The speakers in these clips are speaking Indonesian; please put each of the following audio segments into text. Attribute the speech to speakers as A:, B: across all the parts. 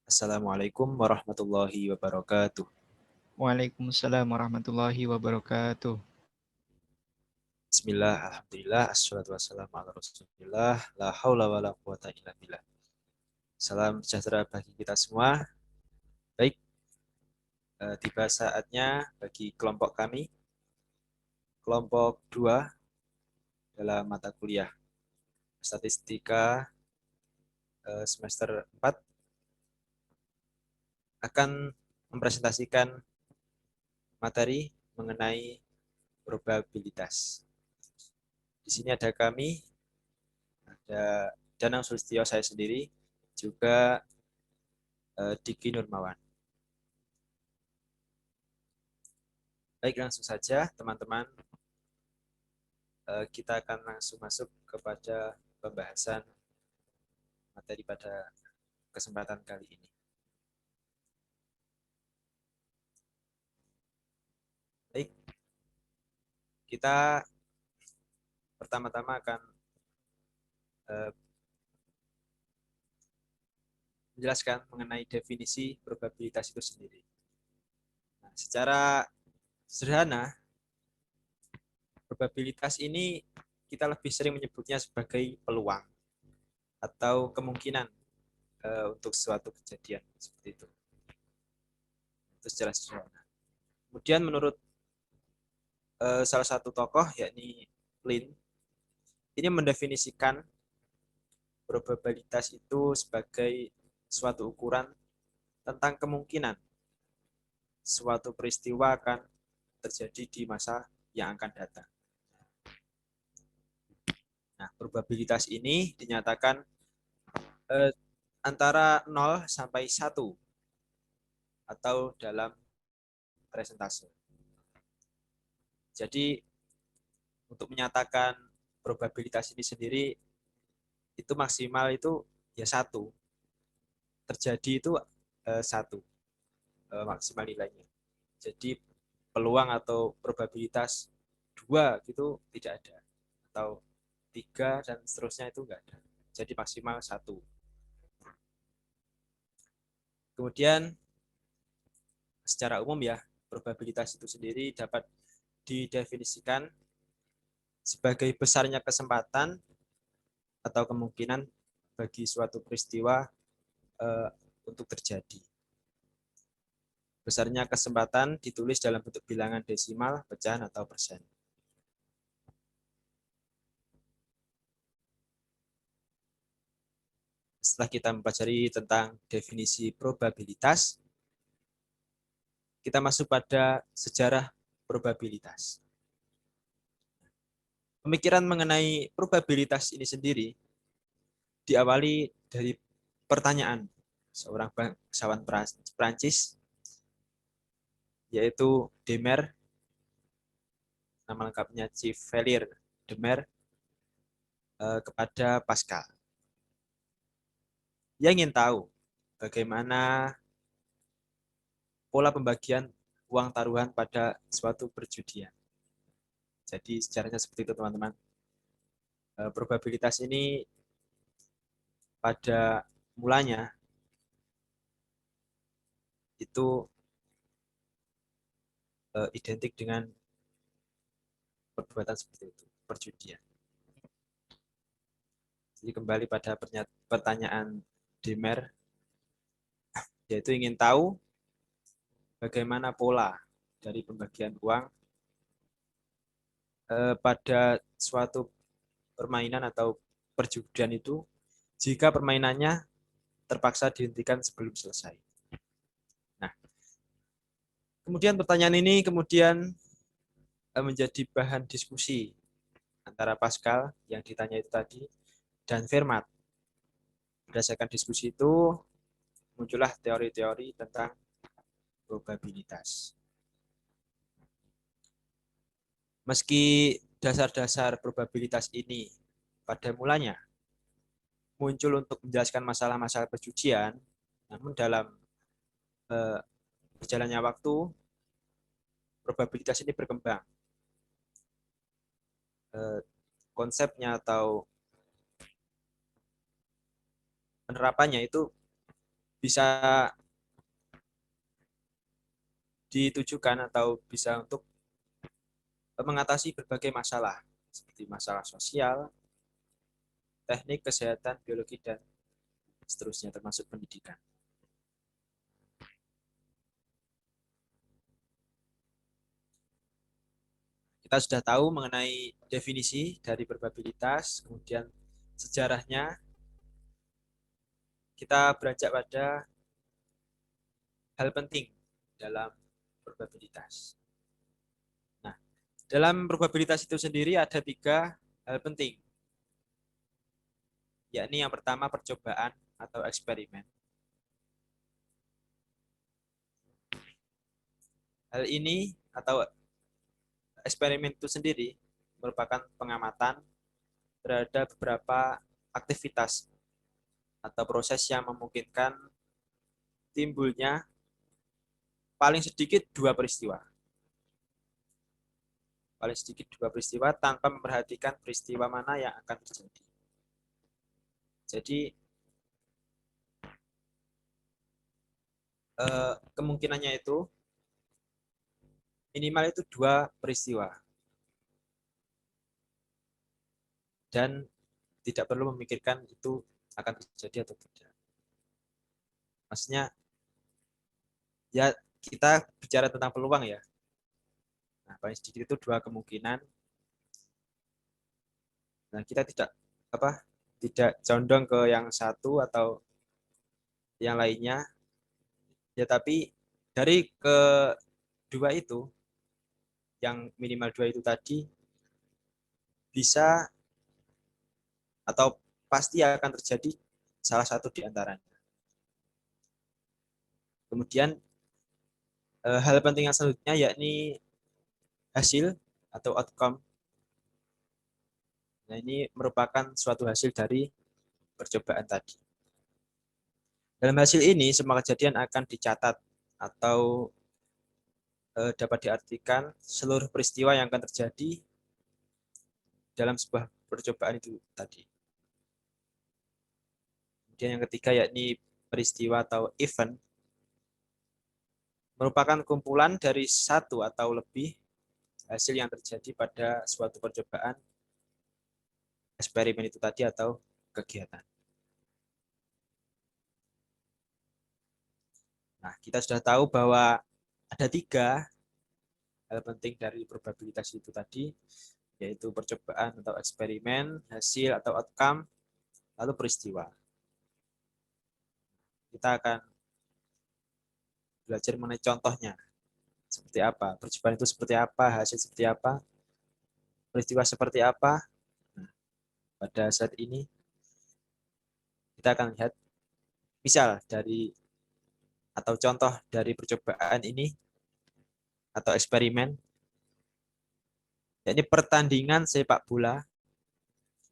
A: Assalamualaikum warahmatullahi wabarakatuh.
B: Waalaikumsalam warahmatullahi wabarakatuh.
A: Bismillah, alhamdulillah, assalatu wassalamu ala rasulillah, la haula wa la quwata illa billah. Salam sejahtera bagi kita semua. Baik, tiba saatnya bagi kelompok kami, kelompok 2 dalam mata kuliah Statistika semester 4 akan mempresentasikan materi mengenai probabilitas. Di sini ada kami, ada Danang Sulistyo, saya sendiri, juga Diki Nurmawan. Baik, langsung saja teman-teman. Kita akan langsung masuk kepada pembahasan materi pada kesempatan kali ini. Baik, kita pertama-tama akan menjelaskan mengenai definisi probabilitas itu sendiri. Nah, secara sederhana, probabilitas ini kita lebih sering menyebutnya sebagai peluang atau kemungkinan untuk suatu kejadian seperti itu. Itu secara sederhana. Kemudian menurut salah satu tokoh yakni Lin, ini mendefinisikan probabilitas itu sebagai suatu ukuran tentang kemungkinan suatu peristiwa akan terjadi di masa yang akan datang. Nah, probabilitas ini dinyatakan antara 0 sampai 1 atau dalam presentase. Jadi untuk menyatakan probabilitas ini sendiri itu maksimal itu ya 1. Terjadi itu 1 maksimal nilainya. Jadi peluang atau probabilitas 2 gitu tidak ada. Atau 3 dan seterusnya itu enggak ada. Jadi maksimal 1. Kemudian secara umum ya, probabilitas itu sendiri dapat didefinisikan sebagai besarnya kesempatan atau kemungkinan bagi suatu peristiwa untuk terjadi. Besarnya kesempatan ditulis dalam bentuk bilangan desimal, pecahan, atau persen. Setelah kita mempelajari tentang definisi probabilitas, kita masuk pada sejarah probabilitas. Pemikiran mengenai probabilitas ini sendiri diawali dari pertanyaan seorang bangsawan Prancis, yaitu Demer, nama lengkapnya Chevalier Demer, kepada Pascal. Dia ingin tahu bagaimana pola pembagian uang taruhan pada suatu perjudian. Jadi sejarahnya seperti itu teman-teman. Probabilitas ini pada mulanya itu identik dengan perbuatan seperti itu, perjudian. Jadi kembali pada pertanyaan Demer, yaitu ingin tahu bagaimana pola dari pembagian uang pada suatu permainan atau perjudian itu jika permainannya terpaksa dihentikan sebelum selesai. Nah, kemudian pertanyaan ini kemudian menjadi bahan diskusi antara Pascal yang ditanya itu tadi dan Fermat. Berdasarkan diskusi itu muncullah teori-teori tentang probabilitas. Meski dasar-dasar probabilitas ini pada mulanya muncul untuk menjelaskan masalah-masalah perjudian, namun dalam berjalannya waktu probabilitas ini berkembang. Konsepnya atau penerapannya itu bisa ditujukan atau bisa untuk mengatasi berbagai masalah seperti masalah sosial, teknik, kesehatan, biologi, dan seterusnya termasuk pendidikan. Kita sudah tahu mengenai definisi dari probabilitas, kemudian sejarahnya. Kita beranjak pada hal penting dalam probabilitas. Nah, dalam probabilitas itu sendiri ada 3 hal penting, yakni yang pertama percobaan atau eksperimen. Hal ini atau eksperimen itu sendiri merupakan pengamatan terhadap beberapa aktivitas atau proses yang memungkinkan timbulnya paling sedikit 2 peristiwa. Paling sedikit 2 peristiwa tanpa memperhatikan peristiwa mana yang akan terjadi. Jadi kemungkinannya itu minimal itu 2 peristiwa. Dan tidak perlu memikirkan itu akan terjadi atau tidak. Maksudnya, ya kita bicara tentang peluang ya. Nah, paling sedikit itu 2 kemungkinan. Nah, kita tidak condong ke yang satu atau yang lainnya. Ya, tapi dari kedua itu, yang minimal 2 itu tadi, bisa atau pasti akan terjadi salah satu di antaranya. Kemudian hal penting yang selanjutnya yakni hasil atau outcome. Nah, ini merupakan suatu hasil dari percobaan tadi. Dalam hasil ini, semua kejadian akan dicatat atau dapat diartikan seluruh peristiwa yang akan terjadi dalam sebuah percobaan itu tadi. Kemudian yang ketiga yakni peristiwa atau event, merupakan kumpulan dari satu atau lebih hasil yang terjadi pada suatu percobaan, eksperimen itu tadi atau kegiatan. Nah, kita sudah tahu bahwa ada 3 hal penting dari probabilitas itu tadi, yaitu percobaan atau eksperimen, hasil atau outcome, lalu peristiwa. Kita akan belajar mengenai contohnya. Seperti apa, percobaan itu seperti apa, hasil seperti apa, peristiwa seperti apa. Nah, pada saat ini kita akan lihat misal dari atau contoh dari percobaan ini atau eksperimen, yakni pertandingan sepak bola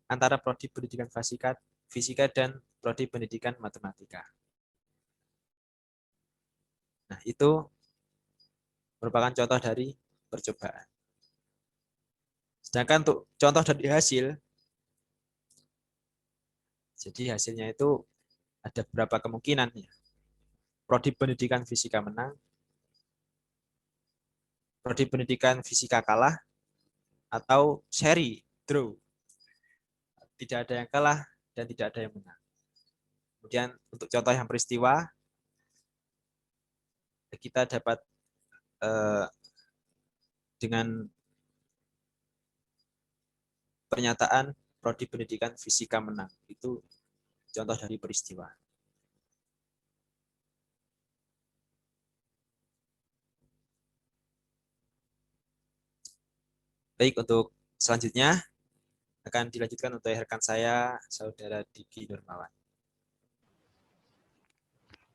A: antara prodi pendidikan fisika dan prodi pendidikan matematika. Nah, itu merupakan contoh dari percobaan. Sedangkan untuk contoh dari hasil, jadi hasilnya itu ada beberapa kemungkinan. Prodi pendidikan fisika menang, prodi pendidikan fisika kalah, atau seri, draw. Tidak ada yang kalah dan tidak ada yang menang. Kemudian untuk contoh yang peristiwa, kita dapat dengan pernyataan prodi pendidikan fisika menang. Itu contoh dari peristiwa. Baik, untuk selanjutnya akan dilanjutkan untuk rekan saya, Saudara Diki Nurmawan.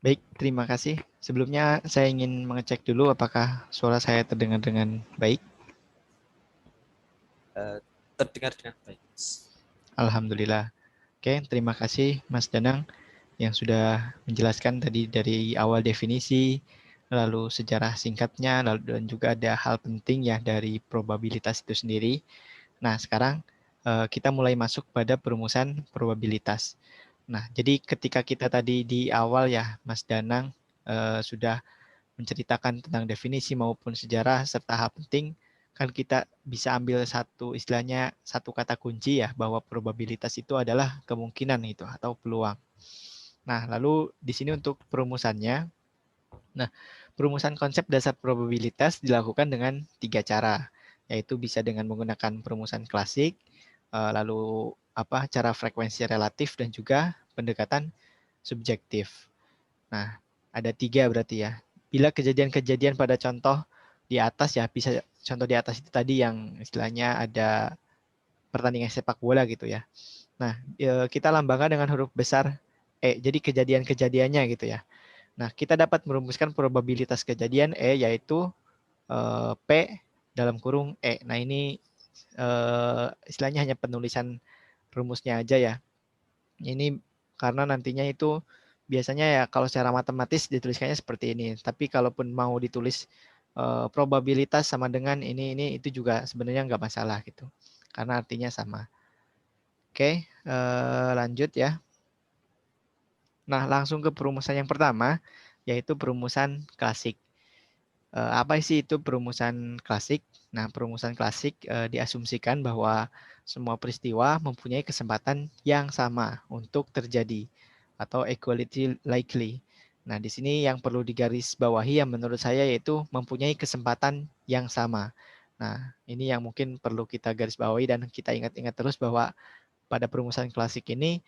B: Baik, terima kasih. Sebelumnya saya ingin mengecek dulu apakah suara saya terdengar dengan baik.
A: Terdengar dengan baik.
B: Alhamdulillah. Oke, terima kasih Mas Danang yang sudah menjelaskan tadi dari awal definisi, lalu sejarah singkatnya, lalu dan juga ada hal penting ya dari probabilitas itu sendiri. Nah, sekarang kita mulai masuk pada perumusan probabilitas. Nah, jadi ketika kita tadi di awal ya, Mas Danang sudah menceritakan tentang definisi maupun sejarah serta hal penting, kan kita bisa ambil satu istilahnya satu kata kunci ya, bahwa probabilitas itu adalah kemungkinan itu atau peluang. Nah, lalu di sini untuk perumusannya, nah perumusan konsep dasar probabilitas dilakukan dengan 3 cara, yaitu bisa dengan menggunakan perumusan klasik, lalu cara frekuensi relatif dan juga pendekatan subjektif. Nah, ada 3 berarti ya. Bila kejadian-kejadian pada contoh di atas ya, bisa contoh di atas itu tadi yang istilahnya ada pertandingan sepak bola gitu ya. Nah, kita lambangkan dengan huruf besar E. Jadi kejadian-kejadiannya gitu ya. Nah, kita dapat merumuskan probabilitas kejadian E yaitu P dalam kurung E. Nah, ini istilahnya hanya penulisan rumusnya aja ya. Ini karena nantinya itu biasanya ya kalau secara matematis dituliskannya seperti ini. Tapi kalaupun mau ditulis probabilitas sama dengan ini itu juga sebenarnya nggak masalah gitu. Karena artinya sama. Oke, lanjut ya. Nah, langsung ke perumusan yang pertama, yaitu perumusan klasik. Apa sih itu perumusan klasik? Nah, perumusan klasik diasumsikan bahwa semua peristiwa mempunyai kesempatan yang sama untuk terjadi atau equality likely. Nah, di sini yang perlu digarisbawahi yang menurut saya yaitu mempunyai kesempatan yang sama. Nah, ini yang mungkin perlu kita garis bawahi dan kita ingat-ingat terus bahwa pada perumusan klasik ini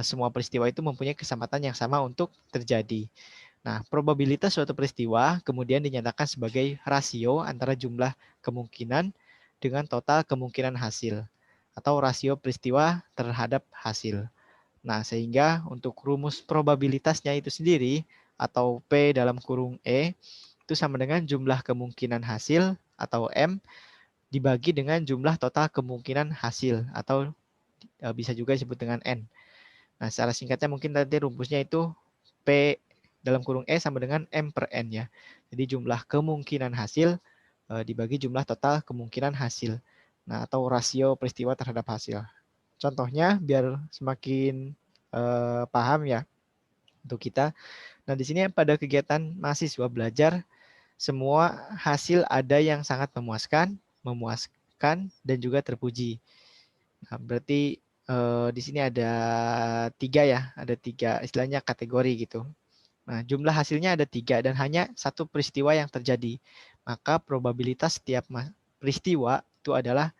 B: semua peristiwa itu mempunyai kesempatan yang sama untuk terjadi. Nah, probabilitas suatu peristiwa kemudian dinyatakan sebagai rasio antara jumlah kemungkinan dengan total kemungkinan hasil atau rasio peristiwa terhadap hasil. Nah, sehingga untuk rumus probabilitasnya itu sendiri atau P dalam kurung E itu sama dengan jumlah kemungkinan hasil atau M dibagi dengan jumlah total kemungkinan hasil atau bisa juga disebut dengan N. Nah, secara singkatnya mungkin tadi rumusnya itu P dalam kurung E sama dengan M per N ya. Jadi jumlah kemungkinan hasil dibagi jumlah total kemungkinan hasil. Nah, atau rasio peristiwa terhadap hasil. Contohnya biar semakin paham ya untuk kita. Nah, di sini pada kegiatan mahasiswa belajar, semua hasil ada yang sangat memuaskan dan juga terpuji. Nah, berarti di sini ada 3 ya, ada 3 istilahnya kategori gitu. Nah, jumlah hasilnya ada 3 dan hanya satu peristiwa yang terjadi. Maka probabilitas setiap peristiwa itu adalah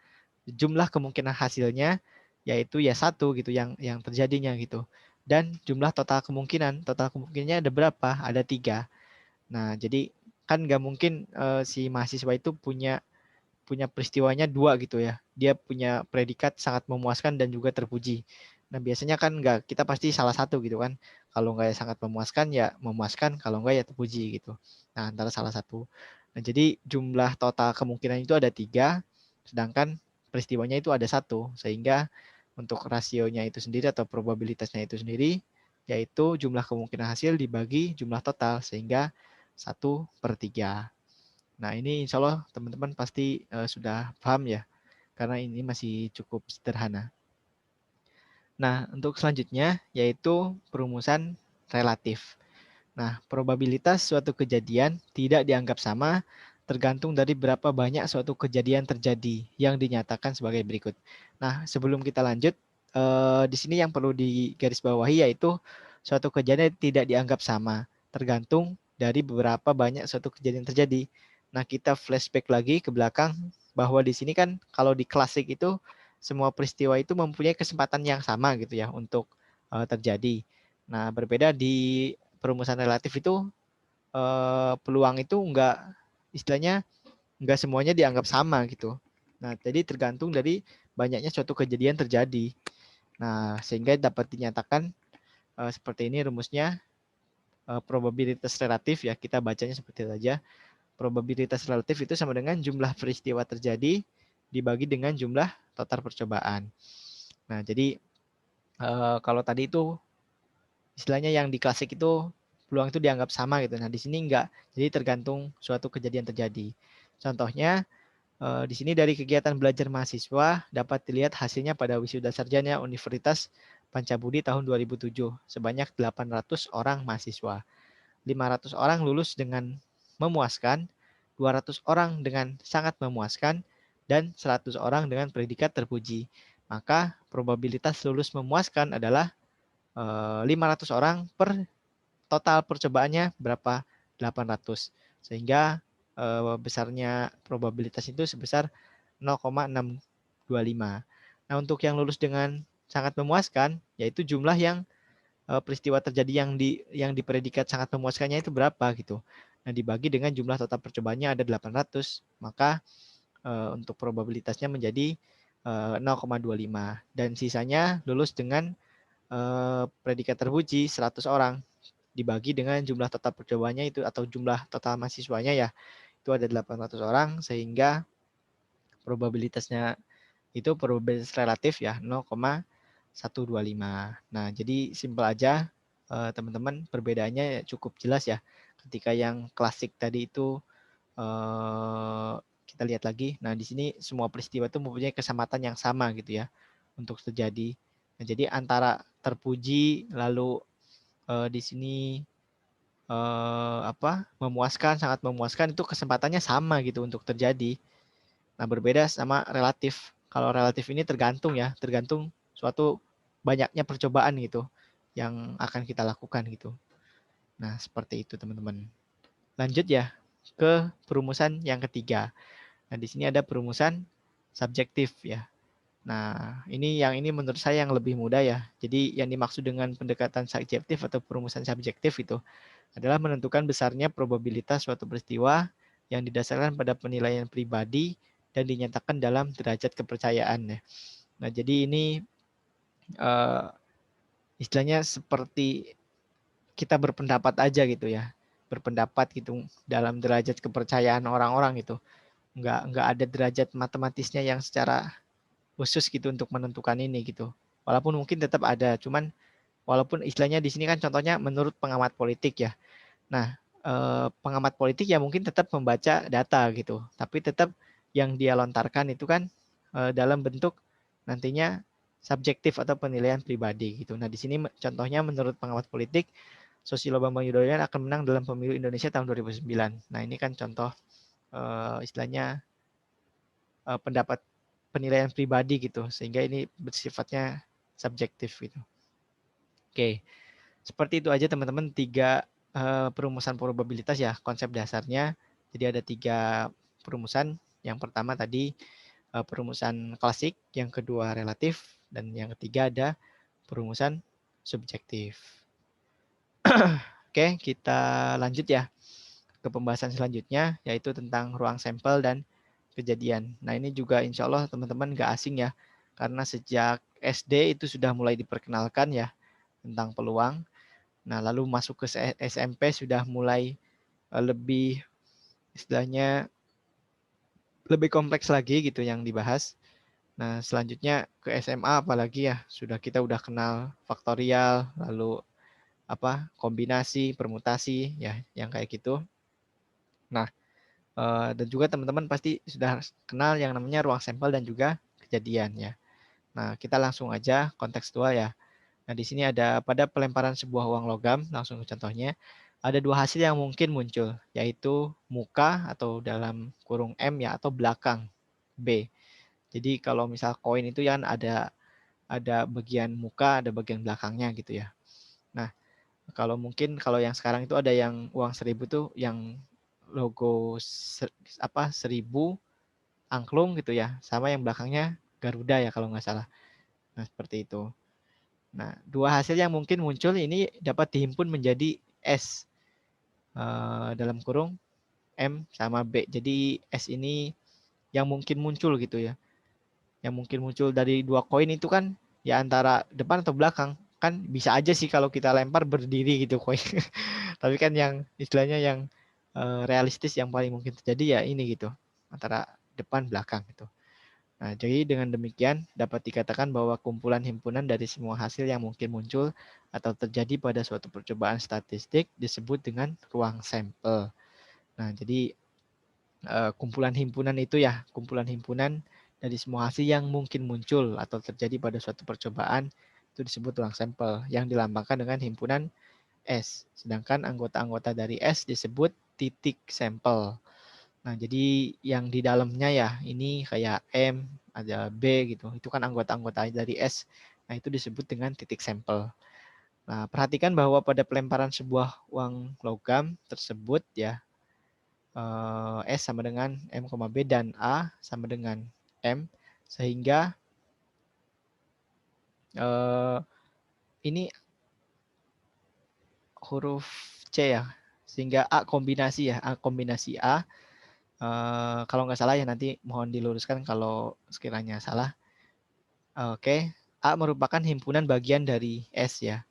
B: jumlah kemungkinan hasilnya yaitu ya satu gitu yang terjadinya gitu. Dan jumlah total kemungkinannya ada berapa? Ada 3. Nah, jadi kan nggak mungkin si mahasiswa itu punya peristiwanya 2 gitu ya. Dia punya predikat sangat memuaskan dan juga terpuji. Nah, biasanya kan nggak, kita pasti salah satu gitu kan. Kalau nggak ya sangat memuaskan, kalau nggak ya terpuji gitu. Nah, antara salah satu. Nah, jadi jumlah total kemungkinan itu ada 3, sedangkan peristiwanya itu ada 1. Sehingga untuk rasionya itu sendiri atau probabilitasnya itu sendiri, yaitu jumlah kemungkinan hasil dibagi jumlah total, sehingga 1/3. Nah, ini insya Allah teman-teman pasti sudah paham ya, karena ini masih cukup sederhana. Nah, untuk selanjutnya yaitu perumusan relatif. Nah, probabilitas suatu kejadian tidak dianggap sama tergantung dari berapa banyak suatu kejadian terjadi yang dinyatakan sebagai berikut. Nah, sebelum kita lanjut, di sini yang perlu digarisbawahi yaitu suatu kejadian tidak dianggap sama tergantung dari beberapa banyak suatu kejadian terjadi. Nah, kita flashback lagi ke belakang bahwa di sini kan kalau di klasik itu semua peristiwa itu mempunyai kesempatan yang sama gitu ya untuk terjadi. Nah, berbeda di perumusan relatif itu peluang itu enggak, istilahnya enggak semuanya dianggap sama gitu. Nah, jadi tergantung dari banyaknya suatu kejadian terjadi. Nah, sehingga dapat dinyatakan seperti ini rumusnya, probabilitas relatif ya, kita bacanya seperti itu aja. Probabilitas relatif itu sama dengan jumlah peristiwa terjadi dibagi dengan jumlah total percobaan. Nah, jadi kalau tadi itu istilahnya yang di klasik itu peluang itu dianggap sama gitu. Nah, di sini enggak. Jadi tergantung suatu kejadian terjadi. Contohnya Di sini dari kegiatan belajar mahasiswa dapat dilihat hasilnya pada wisuda sarjana Universitas Pancabudi tahun 2007 sebanyak 800 orang mahasiswa. 500 orang lulus dengan memuaskan, 200 orang dengan sangat memuaskan, dan 100 orang dengan predikat terpuji. Maka probabilitas lulus memuaskan adalah 500 orang per total percobaannya berapa? 800. Sehingga besarnya probabilitas itu sebesar 0,625. Nah, untuk yang lulus dengan sangat memuaskan, yaitu jumlah yang peristiwa terjadi yang di predikat sangat memuaskannya itu berapa gitu. Nah, dibagi dengan jumlah total percobaannya ada 800, maka untuk probabilitasnya menjadi 0,25 dan sisanya lulus dengan predikat terpuji 100 orang dibagi dengan jumlah total percobaannya itu atau jumlah total mahasiswanya ya itu ada 800 orang sehingga probabilitasnya itu probabilitas relatif ya 0,125. Nah, jadi simpel aja teman-teman, perbedaannya cukup jelas ya. Ketika yang klasik tadi itu kita lihat lagi. Nah, di sini semua peristiwa itu mempunyai kesamatan yang sama gitu ya untuk terjadi. Nah, jadi antara terpuji lalu di sini memuaskan, sangat memuaskan itu kesempatannya sama gitu untuk terjadi. Nah, berbeda sama relatif. Kalau relatif ini tergantung ya, tergantung suatu banyaknya percobaan gitu yang akan kita lakukan gitu. Nah, seperti itu teman-teman. Lanjut ya ke perumusan yang ketiga. Nah, di sini ada perumusan subjektif ya. Nah, ini menurut saya yang lebih mudah ya. Jadi yang dimaksud dengan pendekatan subjektif atau perumusan subjektif itu adalah menentukan besarnya probabilitas suatu peristiwa yang didasarkan pada penilaian pribadi dan dinyatakan dalam derajat kepercayaan ya. Nah, jadi ini istilahnya seperti kita berpendapat aja gitu ya. Berpendapat gitu dalam derajat kepercayaan orang-orang gitu. Nggak ada derajat matematisnya yang secara khusus gitu untuk menentukan ini gitu. Walaupun mungkin tetap ada, cuman walaupun istilahnya di sini kan contohnya menurut pengamat politik ya. Nah, pengamat politik ya mungkin tetap membaca data gitu, tapi tetap yang dia lontarkan itu kan dalam bentuk nantinya subjektif atau penilaian pribadi gitu. Nah, di sini contohnya menurut pengamat politik, Susilo Bambang Yudhoyono akan menang dalam pemilu Indonesia tahun 2009. Nah, ini kan contoh istilahnya pendapat penilaian pribadi gitu, sehingga ini bersifatnya subjektif gitu. Oke, seperti itu aja teman-teman, 3 perumusan probabilitas ya, konsep dasarnya. Jadi ada 3 perumusan. Yang pertama tadi perumusan klasik, yang kedua relatif, dan yang ketiga ada perumusan subjektif. Oke, kita lanjut ya ke pembahasan selanjutnya, yaitu tentang ruang sampel dan kejadian. Nah, ini juga insya Allah teman-teman nggak asing ya, karena sejak SD itu sudah mulai diperkenalkan ya tentang peluang. Nah, lalu masuk ke SMP sudah mulai lebih istilahnya lebih kompleks lagi gitu yang dibahas. Nah, selanjutnya ke SMA apalagi ya, kita udah kenal faktorial, lalu kombinasi, permutasi ya, yang kayak gitu. Nah, dan juga teman-teman pasti sudah kenal yang namanya ruang sampel dan juga kejadian ya. Nah, kita langsung aja kontekstual ya. Nah, di sini ada pada pelemparan sebuah uang logam, langsung ke contohnya, ada 2 hasil yang mungkin muncul, yaitu muka atau dalam kurung M ya, atau belakang B. Jadi kalau misal koin itu kan ada bagian muka, ada bagian belakangnya gitu ya. Nah, kalau yang sekarang itu ada yang uang 1.000 tuh yang logo 1.000 angklung gitu ya, sama yang belakangnya Garuda ya kalau nggak salah. Nah, seperti itu. Nah, 2 hasil yang mungkin muncul ini dapat dihimpun menjadi S dalam kurung M sama B. Jadi S ini yang mungkin muncul gitu ya. Yang mungkin muncul dari 2 koin itu kan ya antara depan atau belakang. Kan bisa aja sih kalau kita lempar berdiri gitu koin. Tapi kan yang istilahnya yang realistis yang paling mungkin terjadi ya ini gitu. Antara depan belakang gitu. Nah, jadi dengan demikian dapat dikatakan bahwa kumpulan himpunan dari semua hasil yang mungkin muncul atau terjadi pada suatu percobaan statistik disebut dengan ruang sampel. Nah, jadi kumpulan himpunan itu ya, kumpulan himpunan dari semua hasil yang mungkin muncul atau terjadi pada suatu percobaan itu disebut ruang sampel yang dilambangkan dengan himpunan S. Sedangkan anggota-anggota dari S disebut titik sampel. Nah, jadi yang di dalamnya ya, ini kayak M, ada B gitu. Itu kan anggota-anggota dari S. Nah, itu disebut dengan titik sampel. Nah, perhatikan bahwa pada pelemparan sebuah uang logam tersebut ya, S sama dengan M, B dan A sama dengan M, sehingga ini huruf C ya, sehingga A kombinasi ya, A kombinasi A. Kalau nggak salah ya nanti mohon diluruskan kalau sekiranya salah. Oke, A merupakan himpunan bagian dari S ya.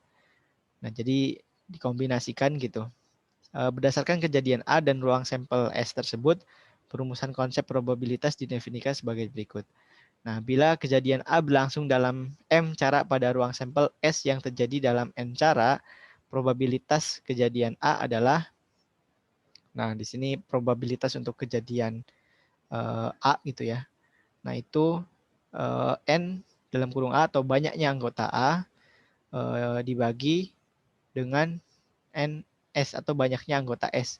B: Nah, jadi dikombinasikan gitu. Berdasarkan kejadian A dan ruang sampel S tersebut, perumusan konsep probabilitas didefinisikan sebagai berikut. Nah, bila kejadian A berlangsung dalam M cara pada ruang sampel S yang terjadi dalam N cara, probabilitas kejadian A adalah, nah di sini probabilitas untuk kejadian A gitu ya. Nah, itu N dalam kurung A atau banyaknya anggota A dibagi dengan NS atau banyaknya anggota S.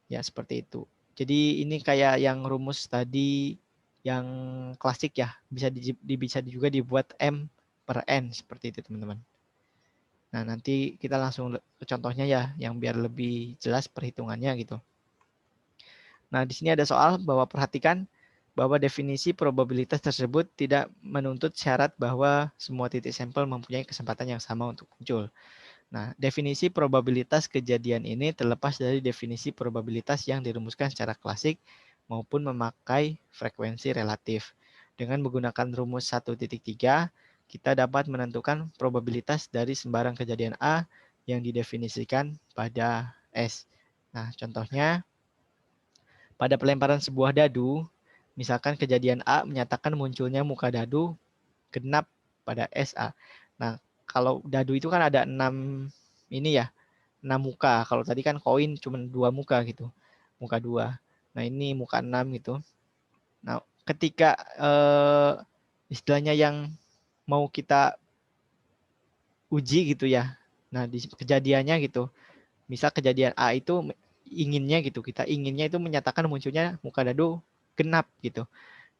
B: Ya, seperti itu. Jadi ini kayak yang rumus tadi yang klasik ya, bisa juga dibuat M per N seperti itu, teman-teman. Nah, nanti kita langsung ke contohnya ya, yang biar lebih jelas perhitungannya gitu. Nah, di sini ada soal bahwa perhatikan bahwa definisi probabilitas tersebut tidak menuntut syarat bahwa semua titik sampel mempunyai kesempatan yang sama untuk muncul. Nah, definisi probabilitas kejadian ini terlepas dari definisi probabilitas yang dirumuskan secara klasik maupun memakai frekuensi relatif. Dengan menggunakan rumus 1.3, kita dapat menentukan probabilitas dari sembarang kejadian A yang didefinisikan pada S. Nah, contohnya pada pelemparan sebuah dadu, misalkan kejadian A menyatakan munculnya muka dadu genap pada SA. Nah, kalau dadu itu kan ada 6 ini ya, 6 muka. Kalau tadi kan koin cuma 2 muka gitu. Muka 2. Nah, ini muka 6 gitu. Nah, ketika istilahnya yang mau kita uji gitu ya. Nah, di kejadiannya gitu. Misal kejadian A itu inginnya gitu. Kita inginnya itu menyatakan munculnya muka dadu genap gitu.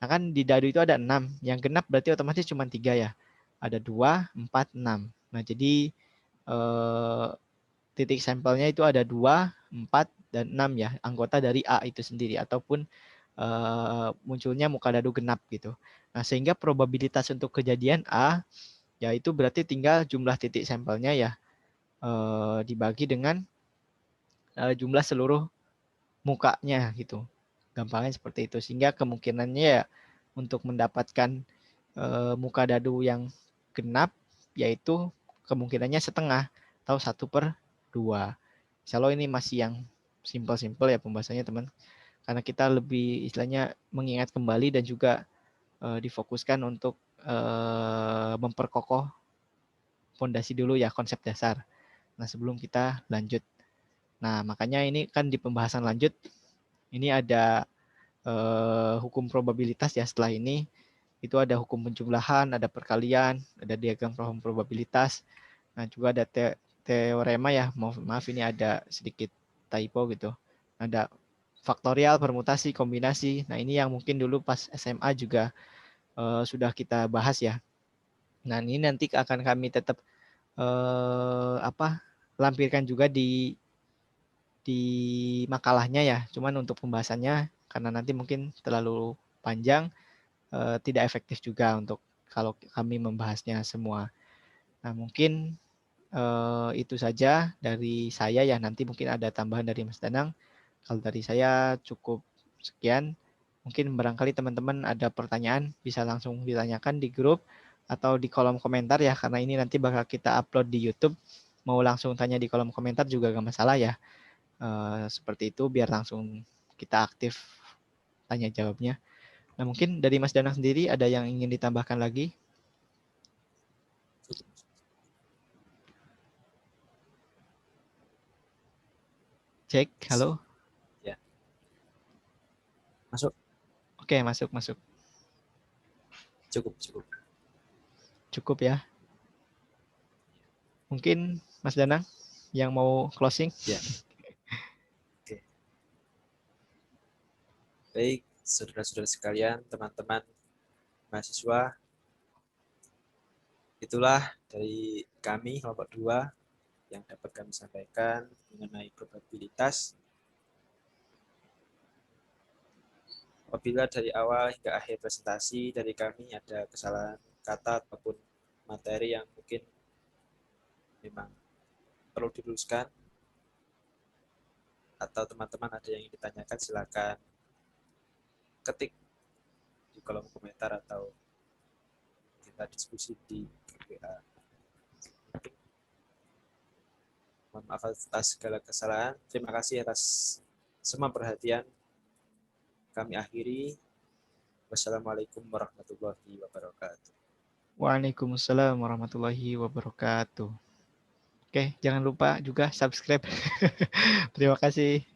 B: Nah, kan di dadu itu ada 6. Yang genap berarti otomatis cuma 3 ya. Ada 2, 4, 6. Nah, jadi titik sampelnya itu ada 2, 4, dan 6 ya. Anggota dari A itu sendiri. Ataupun munculnya muka dadu genap gitu. Nah, sehingga probabilitas untuk kejadian A, yaitu berarti tinggal jumlah titik sampelnya ya. Dibagi dengan jumlah seluruh mukanya gitu. Gampangnya seperti itu. Sehingga kemungkinannya ya untuk mendapatkan muka dadu yang genap, yaitu kemungkinannya setengah atau 1/2. Insya Allah ini masih yang simpel-simpel ya pembahasannya, teman. Karena kita lebih istilahnya mengingat kembali dan juga difokuskan untuk memperkokoh fondasi dulu ya, konsep dasar. Nah, sebelum kita lanjut. Nah, makanya ini kan di pembahasan lanjut, ini ada hukum probabilitas ya. Setelah ini itu ada hukum penjumlahan, ada perkalian, ada diagram probabilitas. Nah, juga ada teorema ya. Maaf ini ada sedikit typo gitu. Ada faktorial, permutasi, kombinasi. Nah, ini yang mungkin dulu pas SMA juga sudah kita bahas ya. Nah, ini nanti akan kami tetap lampirkan juga di makalahnya ya. Cuman untuk pembahasannya karena nanti mungkin terlalu panjang, tidak efektif juga untuk kalau kami membahasnya semua. Nah, mungkin itu saja dari saya ya. Nanti mungkin ada tambahan dari Mas Danang. Kalau dari saya cukup sekian. Mungkin barangkali teman-teman ada pertanyaan bisa langsung ditanyakan di grup atau di kolom komentar ya. Karena ini nanti bakal kita upload di YouTube. Mau langsung tanya di kolom komentar juga gak masalah ya. Seperti itu biar langsung kita aktif tanya jawabnya. Nah, mungkin dari Mas Danang sendiri ada yang ingin ditambahkan lagi? Cek, halo.
A: Ya. Masuk?
B: Oke, masuk.
A: Cukup, cukup.
B: Cukup ya. Mungkin Mas Danang yang mau closing?
A: Ya. Oke. Baik, saudara-saudara sekalian, teman-teman mahasiswa, itulah dari kami kelompok 2 yang dapat kami sampaikan mengenai probabilitas. Apabila dari awal hingga akhir presentasi dari kami ada kesalahan kata ataupun materi yang mungkin memang perlu diluruskan, atau teman-teman ada yang ingin ditanyakan, silakan ketik di kolom komentar atau kita diskusi di WA. Mohon maaf atas segala kesalahan. Terima kasih atas semua perhatian. Kami akhiri. Wassalamualaikum warahmatullahi wabarakatuh.
B: Waalaikumsalam warahmatullahi wabarakatuh. Oke, jangan lupa juga subscribe. Terima kasih.